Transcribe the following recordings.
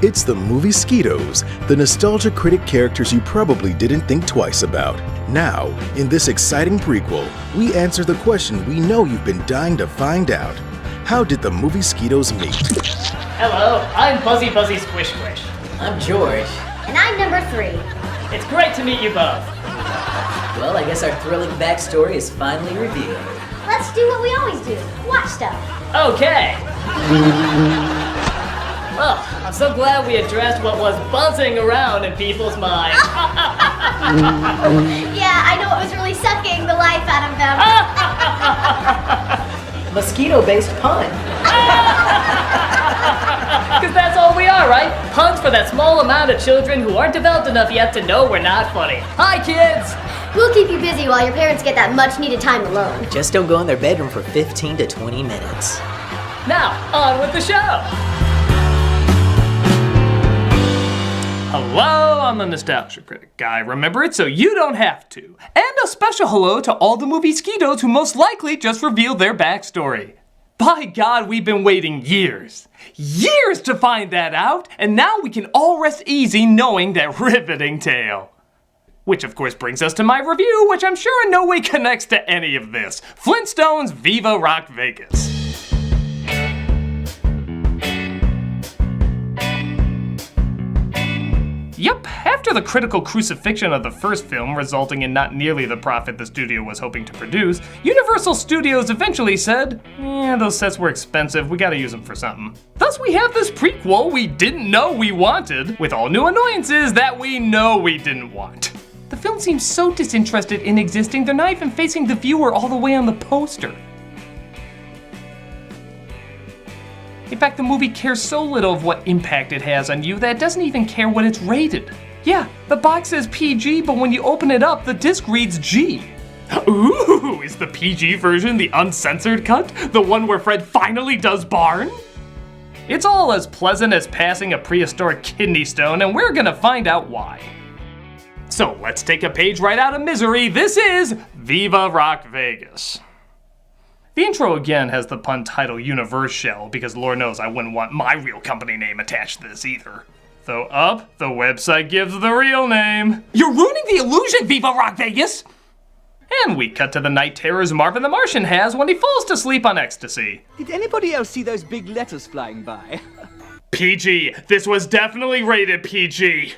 It's the movie Skeetos, the nostalgia critic characters you probably didn't think twice about. Now, in this exciting prequel, we answer the question we know you've been dying to find out. How did the movie Skeetos meet? Hello, I'm Buzzy Buzzy Squish Squish. I'm George. And I'm number 3. It's great to meet you both. Well, I guess our thrilling backstory is finally revealed. Let's do what we always do. Watch stuff. Okay. Well, I'm so glad we addressed what was buzzing around in people's minds. Yeah, I know it was really sucking the life out of them. Mosquito-based pun. Because that's all we are, right? Puns for that small amount of children who aren't developed enough yet to know we're not funny. Hi, kids! We'll keep you busy while your parents get that much-needed time alone. Just don't go in their bedroom for 15 to 20 minutes. Now, on with the show! Hello, I'm the Nostalgia Critic Guy. Remember it so you don't have to. And a special hello to all the movie Skeetos who most likely just revealed their backstory. By God, we've been waiting years to find that out, and now we can all rest easy knowing that riveting tale. Which of course brings us to my review, which I'm sure in no way connects to any of this. Flintstones Viva Rock Vegas. Yep, after the critical crucifixion of the first film resulting in not nearly the profit the studio was hoping to produce, Universal Studios eventually said, those sets were expensive, we gotta use them for something. Thus we have this prequel we didn't know we wanted, with all new annoyances that we know we didn't want. The film seems so disinterested in existing, they're not even facing the viewer all the way on the poster. In fact, the movie cares so little of what impact it has on you that it doesn't even care what it's rated. Yeah, the box says PG, but when you open it up, the disc reads G. Ooh, is the PG version the uncensored cut? The one where Fred finally does barn? It's all as pleasant as passing a prehistoric kidney stone, and we're gonna find out why. So let's take a page right out of misery. This is Viva Rock Vegas. The intro again has the pun title Universal, because Lord knows I wouldn't want my real company name attached to this either. Though up, the website gives the real name. You're ruining the illusion, Viva Rock Vegas! And we cut to the night terrors Marvin the Martian has when he falls to sleep on ecstasy. Did anybody else see those big letters flying by? PG. This was definitely rated PG.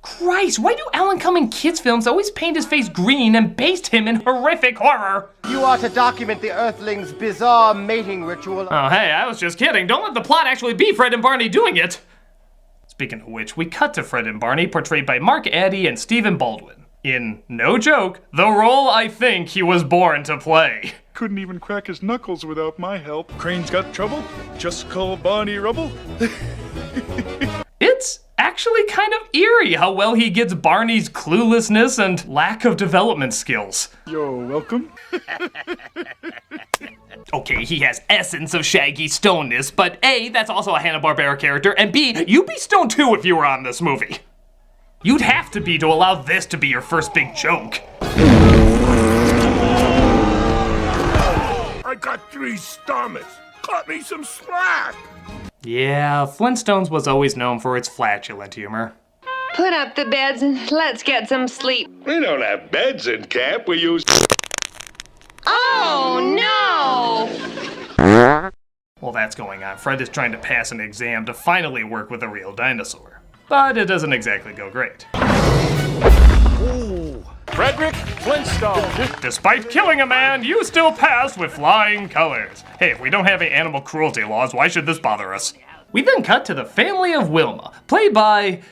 Christ, why do Alan Cumming kids films always paint his face green and baste him in horrific horror? You are to document the Earthlings' bizarre mating ritual. Oh hey, I was just kidding. Don't let the plot actually be Fred and Barney doing it. Speaking of which, we cut to Fred and Barney portrayed by Mark Addy and Stephen Baldwin. In, no joke, the role I think he was born to play. Couldn't even crack his knuckles without my help. Crane's got trouble? Just call Barney Rubble. It's actually kind of eerie how well he gets Barney's cluelessness and lack of development skills. You're welcome. Okay, he has essence of Shaggy stoneness, but A, that's also a Hanna-Barbera character, and B, you'd be stoned too if you were on this movie. You'd have to be to allow this to be your first big joke. I got 3 stomachs. Cut me some slack. Yeah, Flintstones was always known for its flatulent humor. Put up the beds and let's get some sleep. We don't have beds in camp. We use... Oh, no! While that's going on, Fred is trying to pass an exam to finally work with a real dinosaur. But it doesn't exactly go great. Ooh. Frederick Flintstone. Despite killing a man, you still passed with flying colors. Hey, if we don't have any animal cruelty laws, why should this bother us? We then cut to the family of Wilma, played by...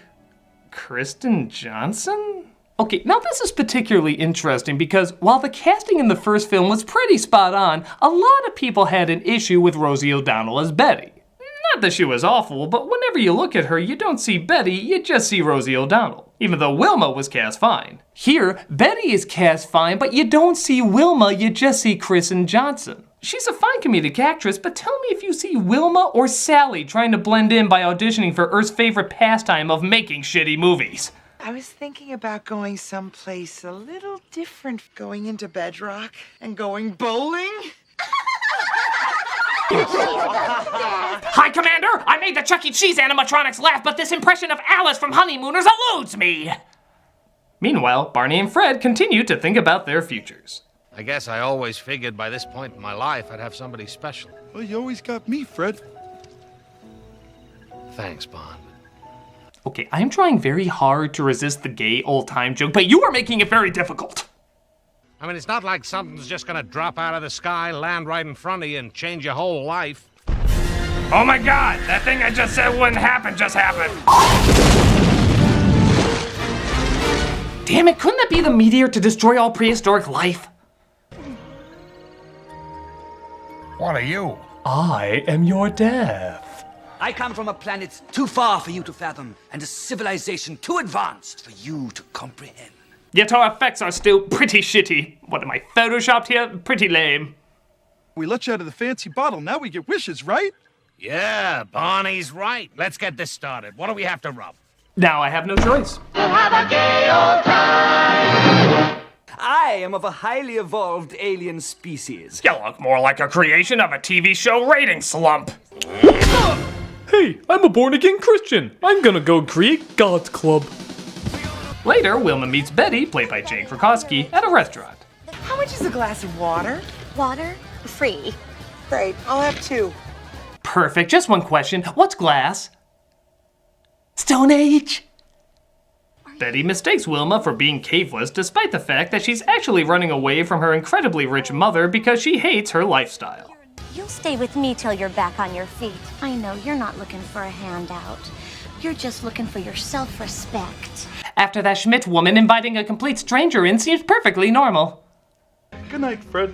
Kristen Johnson? Okay, now this is particularly interesting because while the casting in the first film was pretty spot on, a lot of people had an issue with Rosie O'Donnell as Betty. Not that she was awful, but whenever you look at her, you don't see Betty, you just see Rosie O'Donnell. Even though Wilma was cast fine. Here, Betty is cast fine, but you don't see Wilma, you just see Kristen Johnson. She's a fine comedic actress, but tell me if you see Wilma or Sally trying to blend in by auditioning for Earth's favorite pastime of making shitty movies. I was thinking about going someplace a little different, going into Bedrock and going bowling. Hi, Commander! I made the Chuck E. Cheese animatronics laugh, but this impression of Alice from Honeymooners eludes me! Meanwhile, Barney and Fred continue to think about their futures. I guess I always figured by this point in my life I'd have somebody special. Well, you always got me, Fred. Thanks, Bond. Okay, I'm trying very hard to resist the gay old-time joke, but you are making it very difficult. I mean, it's not like something's just gonna drop out of the sky, land right in front of you, and change your whole life. Oh my god, that thing I just said wouldn't happen just happened. Damn it, couldn't that be the meteor to destroy all prehistoric life? What are you? I am your death. I come from a planet too far for you to fathom, and a civilization too advanced for you to comprehend. Yet our effects are still pretty shitty. What am I, photoshopped here? Pretty lame. We let you out of the fancy bottle, now we get wishes, right? Yeah, Barney's right. Let's get this started. What do we have to rub? Now I have no choice. I am of a highly evolved alien species. You look more like a creation of a TV show rating slump. Hey, I'm a born-again Christian. I'm gonna go create God's Club. Later, Wilma meets Betty, played by Jane Krakowski, at a restaurant. How much is a glass of water? Water? Free. Great, I'll have 2. Perfect, just one question. What's glass? Stone Age? Betty mistakes Wilma for being caveless despite the fact that she's actually running away from her incredibly rich mother because she hates her lifestyle. You'll stay with me till you're back on your feet. I know you're not looking for a handout. You're just looking for your self-respect. After that Schmidt woman, inviting a complete stranger in seems perfectly normal. Good night, Fred.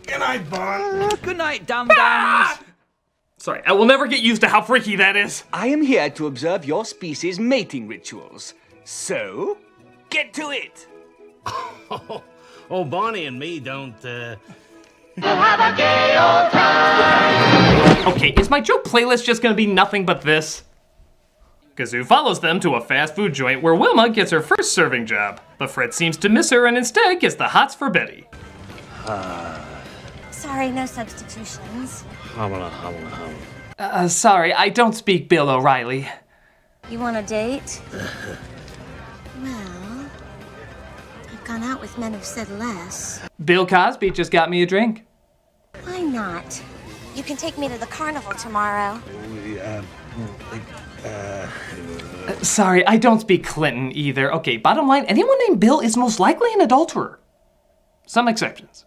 Good night, Bond. Good night, dum-dums. Sorry, I will never get used to how freaky that is. I am here to observe your species' mating rituals. So, get to it. Oh, Barney and me don't, Okay, is my joke playlist just gonna be nothing but this? Kazoo follows them to a fast food joint where Wilma gets her first serving job, but Fred seems to miss her and instead gets the hots for Betty. Sorry, no substitutions. Sorry, I don't speak Bill O'Reilly. You want a date? Well, I've gone out with men who've said less. Bill Cosby just got me a drink. Why not? You can take me to the carnival tomorrow. Sorry, I don't speak Clinton either. Okay, bottom line, anyone named Bill is most likely an adulterer. Some exceptions.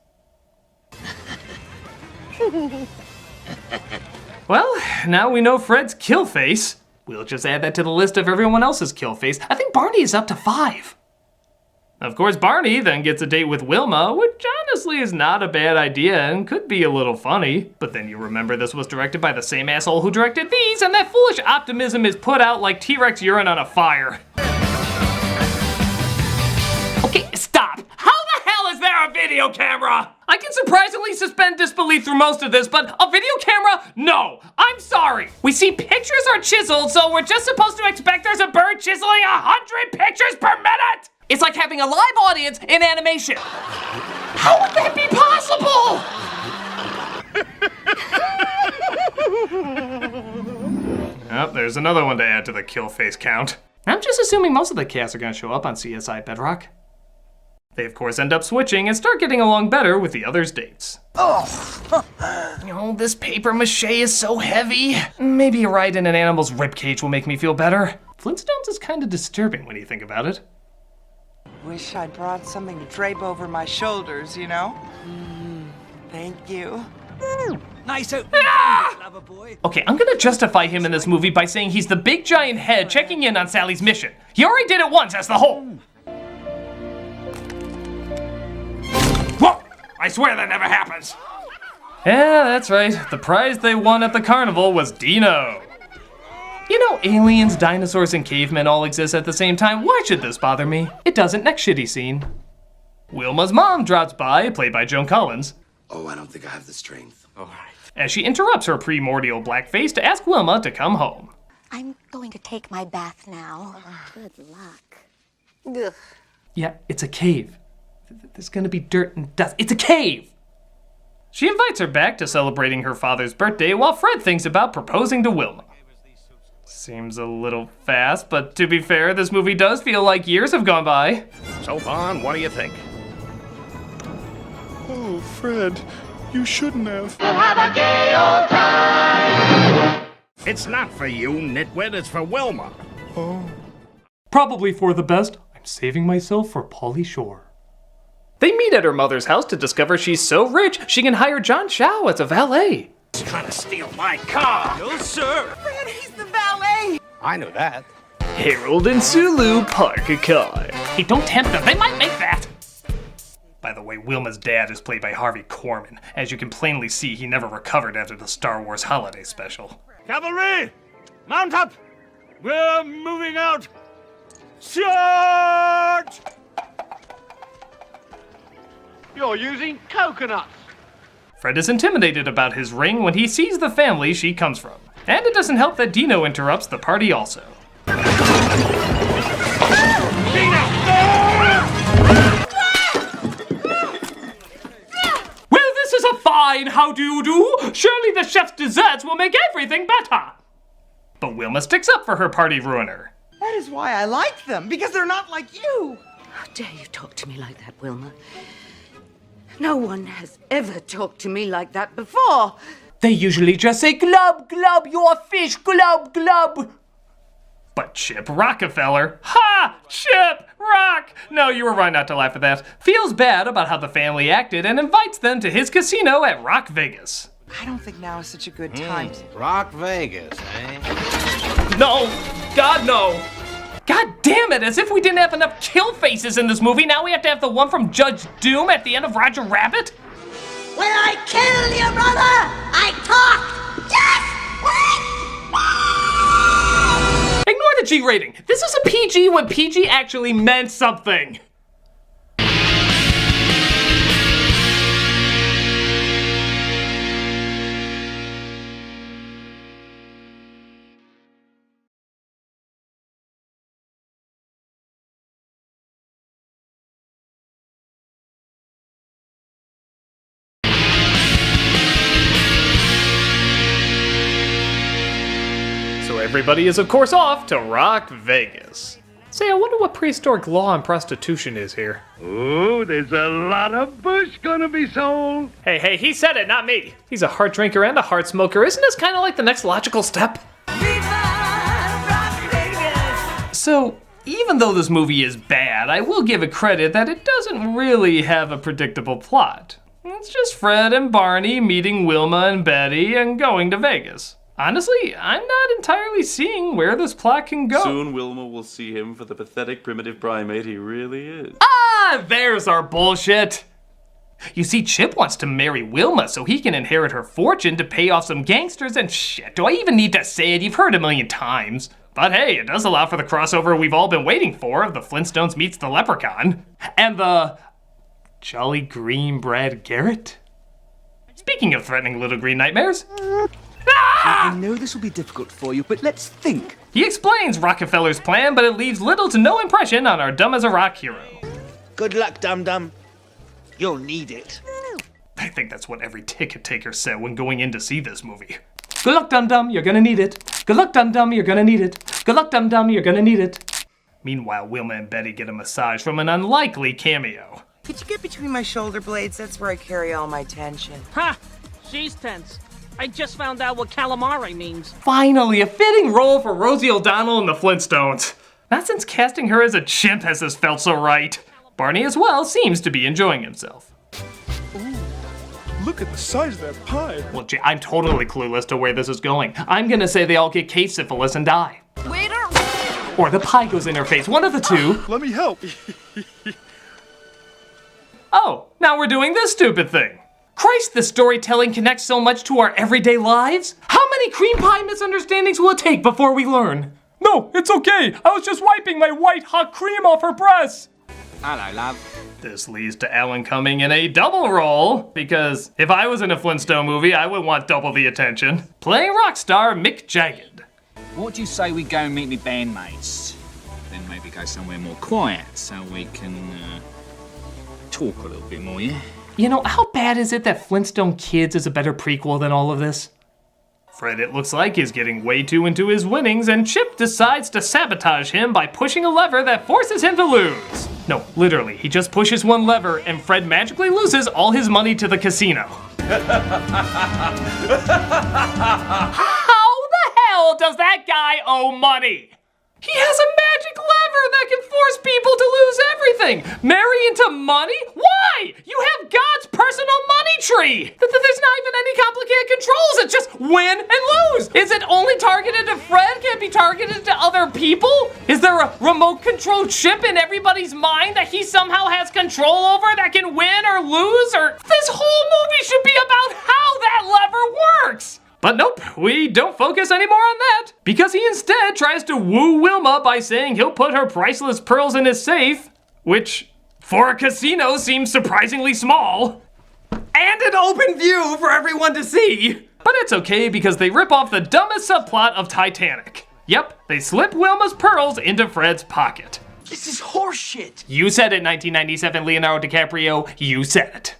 Well, now we know Fred's kill face. We'll just add that to the list of everyone else's kill face. I think Barney is up to 5. Of course, Barney then gets a date with Wilma, which honestly is not a bad idea and could be a little funny. But then you remember this was directed by the same asshole who directed these, and that foolish optimism is put out like T-Rex urine on a fire. Okay, stop. How the hell is there a video camera? I can surprisingly suspend disbelief through most of this, but a video camera? No, I'm sorry. We see pictures are chiseled, so we're just supposed to expect there's a bird chiseling 100 pictures per minute. It's like having a live audience in animation. How would that be possible? Oh, there's another one to add to the kill face count. I'm just assuming most of the cast are gonna show up on CSI Bedrock. They of course end up switching and start getting along better with the others' dates. Oh, this paper mache is so heavy. Maybe a ride in an animal's ribcage will make me feel better. Flintstones is kind of disturbing when you think about it. Wish I'd brought something to drape over my shoulders, you know? Thank you. Nice opening, lover boy. Okay, I'm gonna justify him in this movie by saying he's the big giant head checking in on Sally's mission. He already did it once as the whole. Whoa! I swear that never happens. Yeah, that's right. The prize they won at the carnival was Dino. You know, aliens, dinosaurs, and cavemen all exist at the same time. Why should this bother me? It doesn't. Next shitty scene. Wilma's mom drops by, played by Joan Collins. Oh, I don't think I have the strength. All right. As she interrupts her primordial blackface to ask Wilma to come home. I'm going to take my bath now. Good luck. Ugh. Yeah, it's a cave. There's gonna be dirt and dust. It's a cave! She invites her back to celebrating her father's birthday while Fred thinks about proposing to Wilma. Seems a little fast, but to be fair, this movie does feel like years have gone by. So, Vaughn, what do you think? Oh, Fred, you shouldn't have. Have a gay old time. It's not for you, nitwit, it's for Wilma. Oh. Probably for the best. I'm saving myself for Pauly Shore. They meet at her mother's house to discover she's so rich she can hire John Chow as a valet. He's trying to steal my car. No, sir. Fred, he's the valet. I knew that. Harold and Sulu park a car. Hey, don't tempt them. They might make that. By the way, Wilma's dad is played by Harvey Korman. As you can plainly see, he never recovered after the Star Wars holiday special. Cavalry, mount up. We're moving out. Charge! You're using coconuts. Fred is intimidated about his ring when he sees the family she comes from. And it doesn't help that Dino interrupts the party also. Well, this is a fine how do you do. Surely the chef's desserts will make everything better. But Wilma sticks up for her party ruiner. That is why I like them, because they're not like you. How dare you talk to me like that, Wilma? No one has ever talked to me like that before. They usually just say, glub, glub, you're a fish, glub, glub. But Chip Rockefeller, ha! Chip Rock! No, you were right not to laugh at that. Feels bad about how the family acted and invites them to his casino at Rock Vegas. I don't think now is such a good time. Rock Vegas, eh? No! God, no! God damn it, as if we didn't have enough kill faces in this movie, now we have to have the one from Judge Doom at the end of Roger Rabbit? When I kill your brother, I talk. Just wait. Ignore the G rating. This is a PG when PG actually meant something. Everybody is, of course, off to Rock Vegas. Say, I wonder what prehistoric law on prostitution is here. Oh, there's a lot of bush gonna be sold. Hey, he said it, not me. He's a heart drinker and a heart smoker. Isn't this kind of like the next logical step? Viva Rock Vegas! So, even though this movie is bad, I will give it credit that it doesn't really have a predictable plot. It's just Fred and Barney meeting Wilma and Betty and going to Vegas. Honestly, I'm not entirely seeing where this plot can go. Soon Wilma will see him for the pathetic primitive primate he really is. Ah, there's our bullshit. You see, Chip wants to marry Wilma so he can inherit her fortune to pay off some gangsters and shit. Do I even need to say it? You've heard it a million times. But hey, it does allow for the crossover we've all been waiting for of the Flintstones meets the Leprechaun. And the Jolly Green Brad Garrett? Speaking of threatening little green nightmares. I know this will be difficult for you, but let's think. He explains Rockefeller's plan, but it leaves little to no impression on our dumb as a rock hero. Good luck, dum-dum. You'll need it. I think that's what every ticket taker said when going in to see this movie. Good luck, dum-dum, you're gonna need it. Good luck, dum-dum, you're gonna need it. Good luck, dum-dum, you're gonna need it. Meanwhile, Wilma and Betty get a massage from an unlikely cameo. Could you get between my shoulder blades? That's where I carry all my tension. Ha! She's tense. I just found out what calamari means. Finally, a fitting role for Rosie O'Donnell in the Flintstones. Not since casting her as a chimp has this felt so right. Barney as well seems to be enjoying himself. Ooh, look at the size of that pie. Well, gee, I'm totally clueless to where this is going. I'm gonna say they all get cave syphilis and die. Waiter! Or the pie goes in her face, one of the two. Let me help. Oh, now we're doing this stupid thing. Christ, the storytelling connects so much to our everyday lives. How many cream pie misunderstandings will it take before we learn? No, it's okay. I was just wiping my white hot cream off her breast. Hello, love. This leads to Alan coming in a double role, because if I was in a Flintstone movie, I would want double the attention. Playing rock star Mick Jagged. What do you say we go and meet me bandmates? Then maybe go somewhere more quiet so we can talk a little bit more, yeah? You know, how bad is it that Flintstone Kids is a better prequel than all of this? Fred, it looks like, is getting way too into his winnings, and Chip decides to sabotage him by pushing a lever that forces him to lose. No, literally, he just pushes one lever and Fred magically loses all his money to the casino. How the hell does that guy owe money? He has a magic lever that can force people to lose everything. Marry into money? Why? You have God's personal money tree. There's not even any complicated controls. It's just win and lose. Is it only targeted to Fred? Can it be targeted to other people? Is there a remote control chip in everybody's mind that he somehow has control over that can win or lose? Or this whole movie should be about how that lever works. But nope, we don't focus anymore on that, because he instead tries to woo Wilma by saying he'll put her priceless pearls in his safe, which, for a casino, seems surprisingly small. And an open view for everyone to see. But it's okay, because they rip off the dumbest subplot of Titanic. Yep, they slip Wilma's pearls into Fred's pocket. This is horseshit. You said it, 1997 Leonardo DiCaprio, you said it.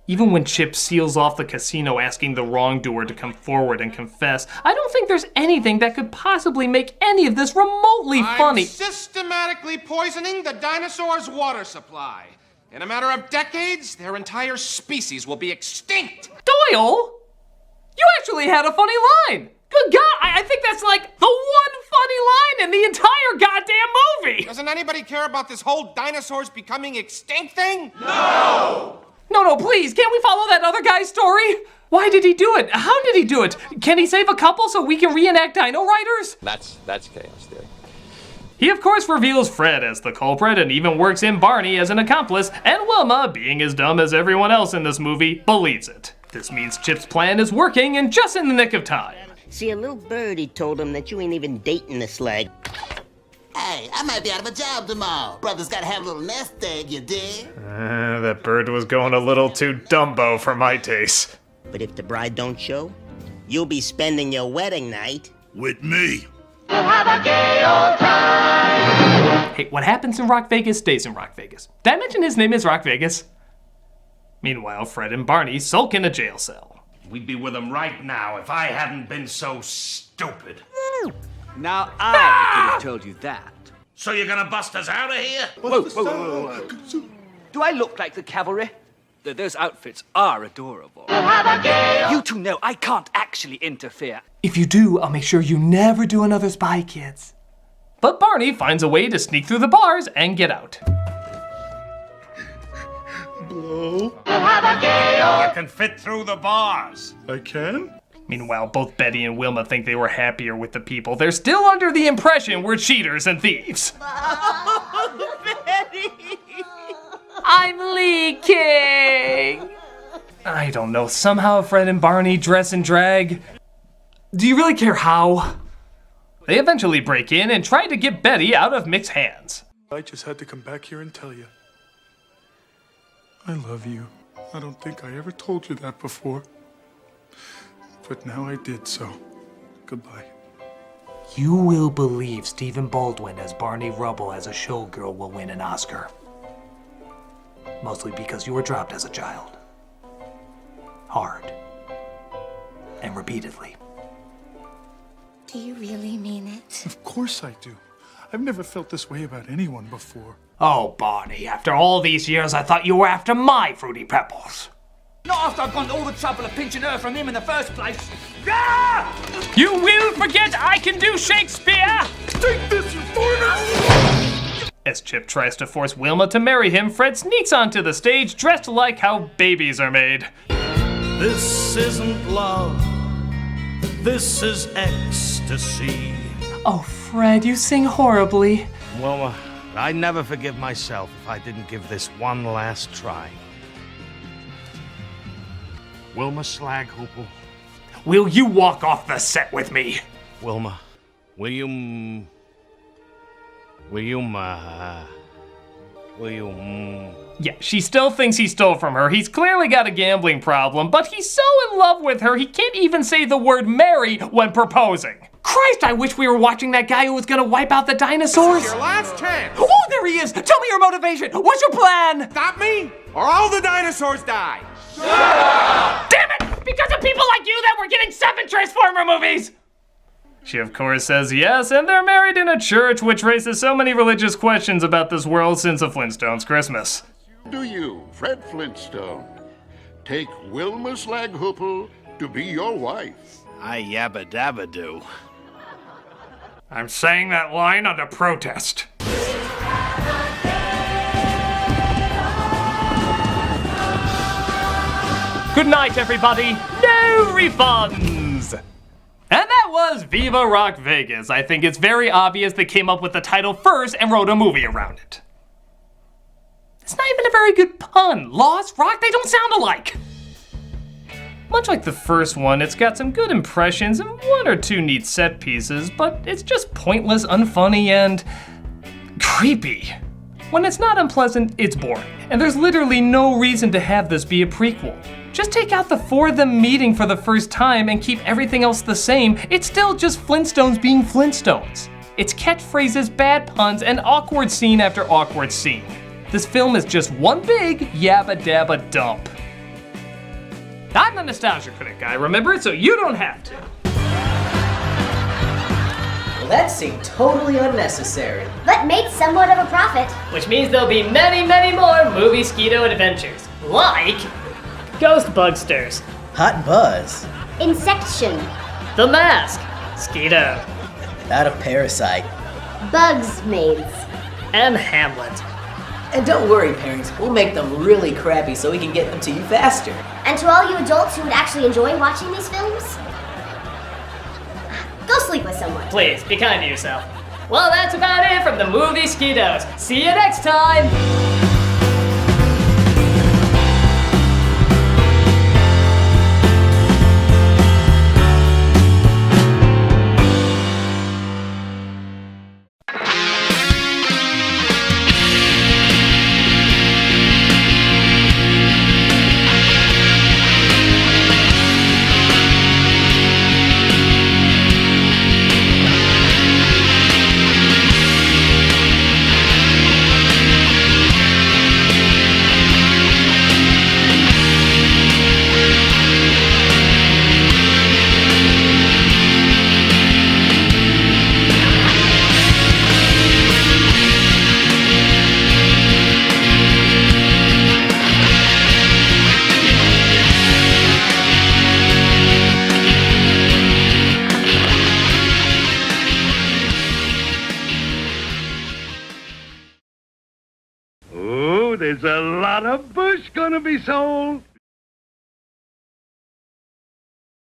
Even when Chip seals off the casino asking the wrongdoer to come forward and confess, I don't think there's anything that could possibly make any of this remotely funny. I'm systematically poisoning the dinosaurs' water supply. In a matter of decades, their entire species will be extinct. Doyle? You actually had a funny line. Good God, I think that's like the one funny line in the entire goddamn movie. Doesn't anybody care about this whole dinosaurs becoming extinct thing? No! No, please, can't we follow that other guy's story? Why did he do it? How did he do it? Can he save a couple so we can reenact Dino Riders? That's chaos theory. He of course reveals Fred as the culprit and even works in Barney as an accomplice, and Wilma, being as dumb as everyone else in this movie, believes it. This means Chip's plan is working and just in the nick of time. See, a little birdie told him that you ain't even dating the slag. Hey, I might be out of a job tomorrow. Brother's gotta have a little nest egg, you dig? That bird was going a little too Dumbo for my taste. But if the bride don't show, you'll be spending your wedding night with me. We'll have a gay old time. Hey, what happens in Rock Vegas stays in Rock Vegas. Did I mention his name is Rock Vegas? Meanwhile, Fred and Barney sulk in a jail cell. We'd be with them right now if I hadn't been so stupid. Now I could have told you that. So you're gonna bust us out of here? Whoa. Do I look like the cavalry? Those outfits are adorable. You two know I can't actually interfere. If you do, I'll make sure you never do another Spy Kids. But Barney finds a way to sneak through the bars and get out. Blow. You can fit through the bars. I can? Meanwhile, both Betty and Wilma think they were happier with the people. They're still under the impression we're cheaters and thieves. Oh, Betty! I'm leaking! I don't know, somehow Fred and Barney dress in drag. Do you really care how? They eventually break in and try to get Betty out of Mick's hands. I just had to come back here and tell you. I love you. I don't think I ever told you that before. But now I did, so goodbye. You will believe Stephen Baldwin as Barney Rubble as a showgirl will win an Oscar. Mostly because you were dropped as a child. Hard. And repeatedly. Do you really mean it? Of course I do. I've never felt this way about anyone before. Oh, Barney, after all these years, I thought you were after my Fruity Pebbles. Not after I've gone to all the trouble of pinching her from him in the first place. You will forget I can do Shakespeare! Take this, you foreigner! As Chip tries to force Wilma to marry him, Fred sneaks onto the stage dressed like how babies are made. This isn't love. This is ecstasy. Oh, Fred, you sing horribly. Wilma, I'd never forgive myself if I didn't give this one last try. Wilma Slaghoople. Will you walk off the set with me? Wilma, will you... Yeah, she still thinks he stole from her. He's clearly got a gambling problem, but he's so in love with her, he can't even say the word marry when proposing. Christ, I wish we were watching that guy who was gonna wipe out the dinosaurs. Your last chance. Oh, there he is! Tell me your motivation! What's your plan? Stop me? or all the dinosaurs die. Damn it! Because of people like you that we're getting 7 Transformer movies! She of course says yes, and they're married in a church, which raises so many religious questions about this world since a Flintstones Christmas. Do you, Fred Flintstone, take Wilma Slaghoople to be your wife? I yabba dabba do. I'm saying that line under protest. Good night, everybody. No refunds! And that was Viva Rock Vegas. I think it's very obvious they came up with the title first and wrote a movie around it. It's not even a very good pun. Lost, rock, they don't sound alike. Much like the first one, it's got some good impressions and 1 or 2 neat set pieces, but it's just pointless, unfunny, and creepy. When it's not unpleasant, it's boring. And there's literally no reason to have this be a prequel. Just take out the 4 of them meeting for the first time and keep everything else the same. It's still just Flintstones being Flintstones. It's catchphrases, bad puns, and awkward scene after awkward scene. This film is just one big yabba dabba dump. I'm the nostalgia critic guy, remember it, so you don't have to. Well, that seemed totally unnecessary. But made somewhat of a profit. Which means there'll be many, many more movie Skeeto adventures. Like Ghost Bugsters, Hot Buzz, Insection, The Mask, Skeeto, Out of Parasite, Bugs Maids, and Hamlet. And don't worry, parents, we'll make them really crappy so we can get them to you faster. And to all you adults who would actually enjoy watching these films, go sleep with someone. Please, be kind to yourself. Well, that's about it from the movie Skeetos. See you next time! There's a lot of bush gonna be sold.